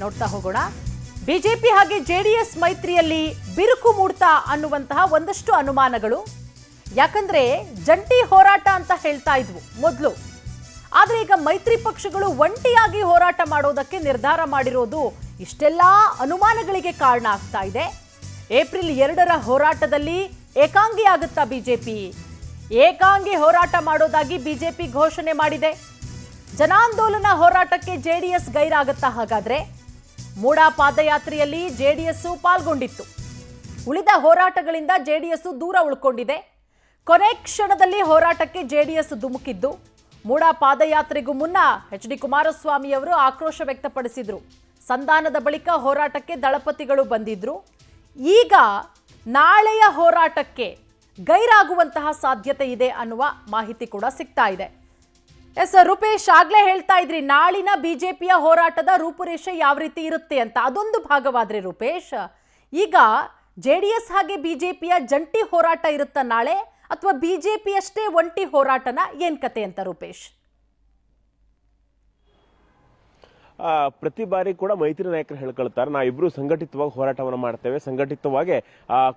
ನೋಡ್ತಾ ಹೋಗೋಣ. ಬಿಜೆಪಿ ಹಾಗೆ ಜೆಡಿಎಸ್ ಮೈತ್ರಿಯಲ್ಲಿ ಬಿರುಕು ಮೂಡ್ತಾ ಅನ್ನುವಂತಹ ಒಂದಷ್ಟು ಅನುಮಾನಗಳು. ಯಾಕಂದ್ರೆ ಜಂಟಿ ಹೋರಾಟ ಅಂತ ಹೇಳ್ತಾ ಇದ್ವು ಮೊದಲು. ಆದ್ರೆ ಈಗ ಮೈತ್ರಿ ಪಕ್ಷಗಳು ಒಂಟಿಯಾಗಿ ಹೋರಾಟ ಮಾಡೋದಕ್ಕೆ ನಿರ್ಧಾರ ಮಾಡಿರೋದು ಇಷ್ಟೆಲ್ಲಾ ಅನುಮಾನಗಳಿಗೆ ಕಾರಣ ಆಗ್ತಾ ಇದೆ. ಏಪ್ರಿಲ್ 2ರ ಹೋರಾಟದಲ್ಲಿ ಏಕಾಂಗಿ ಆಗುತ್ತಾ ಬಿಜೆಪಿ? ಏಕಾಂಗಿ ಹೋರಾಟ ಮಾಡೋದಾಗಿ ಬಿಜೆಪಿ ಘೋಷಣೆ ಮಾಡಿದೆ. ಜನಾಂದೋಲನ ಹೋರಾಟಕ್ಕೆ ಜೆಡಿಎಸ್ ಗೈರಾಗುತ್ತಾ? ಹಾಗಾದ್ರೆ ಮೂಡಾ ಪಾದಯಾತ್ರೆಯಲ್ಲಿ ಜೆಡಿಎಸ್ ಪಾಲ್ಗೊಂಡಿತ್ತು. ಉಳಿದ ಹೋರಾಟಗಳಿಂದ ಜೆಡಿಎಸ್ ದೂರ ಉಳ್ಕೊಂಡಿದೆ. ಕೊನೆ ಕ್ಷಣದಲ್ಲಿ ಹೋರಾಟಕ್ಕೆ ಜೆಡಿಎಸ್ ಧುಮುಕಿದ್ದು. ಮೂಡಾ ಪಾದಯಾತ್ರೆಗೂ ಮುನ್ನ ಎಚ್.ಡಿ. ಕುಮಾರಸ್ವಾಮಿ ಅವರು ಆಕ್ರೋಶ ವ್ಯಕ್ತಪಡಿಸಿದ್ರು. ಸಂಧಾನದ ಬಳಿಕ ಹೋರಾಟಕ್ಕೆ ದಳಪತಿಗಳು ಬಂದಿದ್ರು. ಈಗ ನಾಳೆಯ ಹೋರಾಟಕ್ಕೆ ಗೈರಾಗುವಂತಹ ಸಾಧ್ಯತೆ ಇದೆ ಅನ್ನುವ ಮಾಹಿತಿ ಕೂಡ ಸಿಗ್ತಾ ಇದೆ. ಎಸ್ ರೂಪೇಶ್, ಆಗ್ಲೇ ಹೇಳ್ತಾ ಇದ್ರಿ ನಾಳಿನ ಬಿಜೆಪಿಯ ಹೋರಾಟದ ರೂಪುರೇಷೆ ಯಾವ ರೀತಿ ಇರುತ್ತೆ ಅಂತ. ಅದೊಂದು ಭಾಗವಾದ್ರೆ ರೂಪೇಶ್, ಈಗ ಜೆಡಿಎಸ್ ಹಾಗೆ ಬಿಜೆಪಿಯ ಜಂಟಿ ಹೋರಾಟ ಇರುತ್ತಾ ನಾಳೆ, ಅಥವಾ ಬಿಜೆಪಿ ಅಷ್ಟೇ ಒಂಟಿ ಹೋರಾಟನ? ಏನ್ ಕತೆ ಅಂತ ರೂಪೇಶ್? ಪ್ರತಿ ಬಾರಿ ಕೂಡ ಮೈತ್ರಿ ನಾಯಕರು ಹೇಳ್ಕೊಳ್ತಾರೆ, ನಾವಿಬ್ರು ಸಂಘಟಿತವಾಗಿ ಹೋರಾಟವನ್ನು ಮಾಡ್ತೇವೆ, ಸಂಘಟಿತವಾಗಿ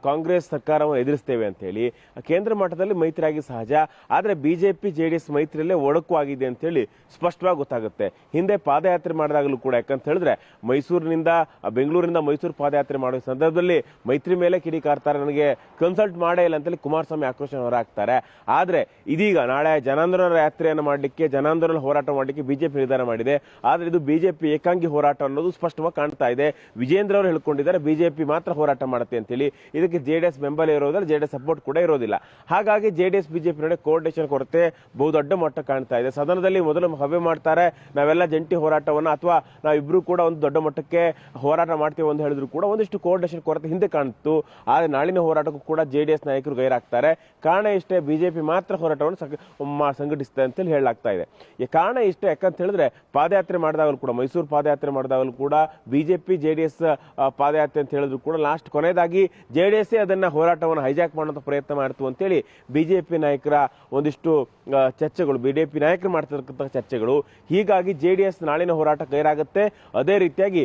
ಕಾಂಗ್ರೆಸ್ ಸರ್ಕಾರವನ್ನು ಎದುರಿಸ್ತೇವೆ ಅಂತ ಹೇಳಿ. ಕೇಂದ್ರ ಮಟ್ಟದಲ್ಲಿ ಮೈತ್ರಿ ಆಗಿ ಸಹಜ, ಆದ್ರೆ ಬಿಜೆಪಿ ಜೆಡಿಎಸ್ ಮೈತ್ರಿಯಲ್ಲೇ ಒಡಕು ಆಗಿದೆ ಅಂತ ಹೇಳಿ ಸ್ಪಷ್ಟವಾಗಿ ಗೊತ್ತಾಗುತ್ತೆ. ಹಿಂದೆ ಪಾದಯಾತ್ರೆ ಮಾಡಿದಾಗಲೂ ಕೂಡ, ಯಾಕಂತ ಹೇಳಿದ್ರೆ ಮೈಸೂರಿನಿಂದ ಬೆಂಗಳೂರಿನಿಂದ ಮೈಸೂರು ಪಾದಯಾತ್ರೆ ಮಾಡುವ ಸಂದರ್ಭದಲ್ಲಿ ಮೈತ್ರಿ ಮೇಲೆ ಕಿಡಿಕಾರ್ತಾರೆ, ನನಗೆ ಕನ್ಸಲ್ಟ್ ಮಾಡೇ ಇಲ್ಲ ಅಂತೇಳಿ ಕುಮಾರಸ್ವಾಮಿ ಆಕ್ರೋಶ ಹೊರಹಾಕ್ತಾರೆ. ಆದ್ರೆ ಇದೀಗ ನಾಳೆ ಜನಾಂದೋಲನ ಯಾತ್ರೆಯನ್ನು ಮಾಡಲಿಕ್ಕೆ, ಜನಾಂದೋಲನ ಹೋರಾಟ ಮಾಡಲಿಕ್ಕೆ ಬಿಜೆಪಿ ನಿರ್ಧಾರ ಮಾಡಿದೆ. ಆದ್ರೆ ಇದು ಬಿಜೆಪಿ ಏಕಾಂಗಿ ಹೋರಾಟ ಅನ್ನೋದು ಸ್ಪಷ್ಟವಾಗಿ ಕಾಣ್ತಾ ಇದೆ. ವಿಜೇಂದ್ರ ಅವರು ಹೇಳ್ಕೊಂಡಿದ್ದಾರೆ ಬಿಜೆಪಿ ಮಾತ್ರ ಹೋರಾಟ ಮಾಡುತ್ತೆ ಅಂತೇಳಿ. ಇದಕ್ಕೆ ಜೆಡಿಎಸ್ ಬೆಂಬಲ ಇರೋದಿಲ್ಲ, ಜೆಡಿಎಸ್ ಸಪೋರ್ಟ್ ಕೂಡ ಇರೋದಿಲ್ಲ. ಹಾಗಾಗಿ ಜೆಡಿಎಸ್ ಬಿಜೆಪಿ ನಡುವೆ ಕೋಆರ್ಡಿನೇಷನ್ ಕೊರತೆ ಬಹುದೊಡ್ಡ ಮಟ್ಟ ಕಾಣ್ತಾ ಇದೆ. ಸದನದಲ್ಲಿ ಮೊದಲು ಸಭೆ ಮಾಡ್ತಾರೆ, ನಾವೆಲ್ಲ ಜಂಟಿ ಹೋರಾಟವನ್ನ ಅಥವಾ ನಾವಿಬ್ರು ಕೂಡ ಒಂದು ದೊಡ್ಡ ಮಟ್ಟಕ್ಕೆ ಹೋರಾಟ ಮಾಡ್ತೇವೆ ಅಂತ ಹೇಳಿದ್ರು ಕೂಡ ಒಂದಿಷ್ಟು ಕೋಆರ್ಡಿನೇಷನ್ ಕೊರತೆ ಹಿಂದೆ ಕಾಣಿತ್ತು. ಆದ್ರೆ ನಾಳಿನ ಹೋರಾಟಕ್ಕೂ ಕೂಡ ಜೆಡಿಎಸ್ ನಾಯಕರು ಗೈರಾಗ್ತಾರೆ. ಕಾರಣ ಇಷ್ಟೇ, ಬಿಜೆಪಿ ಮಾತ್ರ ಹೋರಾಟವನ್ನು ಸಂಘಟಿಸುತ್ತೆ ಅಂತೇಳಿ ಹೇಳಲಾಗ್ತಾ ಇದೆ. ಕಾರಣ ಇಷ್ಟೇ, ಯಾಕಂತ ಹೇಳಿದ್ರೆ ಪಾದಯಾತ್ರೆ ಮಾಡಿದಾಗಲೂ ಕೂಡ, ಮೈಸೂರು ಪಾದಯಾತ್ರೆ ಮಾಡಿದಾಗಲೂ ಕೂಡ ಬಿಜೆಪಿ ಜೆಡಿಎಸ್ ಪಾದಯಾತ್ರೆ ಅಂತ ಹೇಳಿದ್ರು ಕೂಡ ಲಾಸ್ಟ್ ಕೊನೆಯದಾಗಿ ಜೆಡಿಎಸ್ ಅದನ್ನ ಹೋರಾಟವನ್ನು ಹೈಜಾಕ್ ಮಾಡುವಂತ ಪ್ರಯತ್ನ ಮಾಡ್ತು ಅಂತೇಳಿ ಬಿಜೆಪಿ ನಾಯಕರ ಒಂದಿಷ್ಟು ಚರ್ಚೆಗಳು, ಬಿಜೆಪಿ ನಾಯಕರು ಮಾಡ್ತಿರ್ತಕ್ಕಂಥ ಚರ್ಚೆಗಳು. ಹೀಗಾಗಿ ಜೆಡಿಎಸ್ ನಾಳಿನ ಹೋರಾಟ ಗೈರಾಗುತ್ತೆ. ಅದೇ ರೀತಿಯಾಗಿ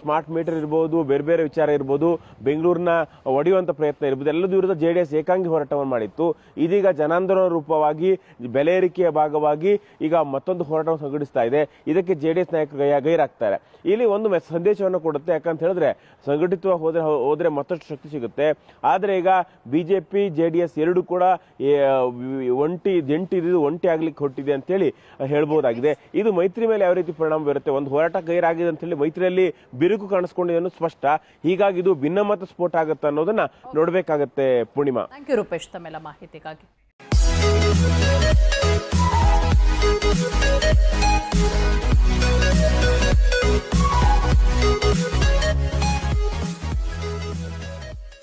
ಸ್ಮಾರ್ಟ್ ಮೀಟರ್ ಇರಬಹುದು, ಬೇರೆ ಬೇರೆ ವಿಚಾರ ಇರಬಹುದು, ಬೆಂಗಳೂರಿನ ಒಡೆಯುವಂತ ಪ್ರಯತ್ನ ಇರಬಹುದು, ಎಲ್ಲದೂ ವಿರುದ್ಧ ಜೆಡಿಎಸ್ ಏಕಾಂಗಿ ಹೋರಾಟವನ್ನು ಮಾಡಿತ್ತು. ಇದೀಗ ಜನಾಂದೋಲನ ರೂಪವಾಗಿ, ಬೆಲೆ ಏರಿಕೆಯ ಭಾಗವಾಗಿ ಈಗ ಮತ್ತೊಂದು ಹೋರಾಟವನ್ನು ಸಂಘಟಿಸ್ತಾ ಇದೆ. ಇದಕ್ಕೆ ಜೆಡಿಎಸ್ ನಾಯಕರು ಗೈರಾಗ್ತಾರೆ. ಇಲ್ಲಿ ಒಂದು ಸಂದೇಶವನ್ನು ಕೊಡುತ್ತೆ, ಯಾಕಂತ ಹೇಳಿದ್ರೆ ಸಂಘಟಿತವಾಗಿ ಹೋದ್ರೆ ಮತ್ತಷ್ಟು ಶಕ್ತಿ ಸಿಗುತ್ತೆ. ಆದ್ರೆ ಈಗ ಬಿಜೆಪಿ ಜೆಡಿಎಸ್ ಎರಡು ಕೂಡ ಒಂಟಿ ಆಗ್ಲಿಕ್ಕೆ ಹೊಟ್ಟಿದೆ ಅಂತ ಹೇಳಿ ಹೇಳ್ಬಹುದಾಗಿದೆ. ಇದು ಮೈತ್ರಿ ಮೇಲೆ ಯಾವ ರೀತಿ ಪರಿಣಾಮ ಬೀರುತ್ತೆ? ಒಂದು ಹೋರಾಟ ಗೈರಾಗಿದೆ ಅಂತ ಹೇಳಿ ಮೈತ್ರಿಯಲ್ಲಿ ಬಿರುಕು ಕಾಣಿಸ್ಕೊಂಡಿದೆ ಅನ್ನೋದು ಸ್ಪಷ್ಟ. ಹೀಗಾಗಿ ಇದು ಭಿನ್ನಮತ ಸ್ಫೋಟ ಆಗುತ್ತೆ ಅನ್ನೋದನ್ನ ನೋಡ್ಬೇಕಾಗತ್ತೆ. ಪೂರ್ಣಿಮಾ, ಥ್ಯಾಂಕ್ ಯು ರೂಪೇಶ್ ತಮ್ಮೆಲ್ಲ ಮಾಹಿತಿಗಾಗಿ.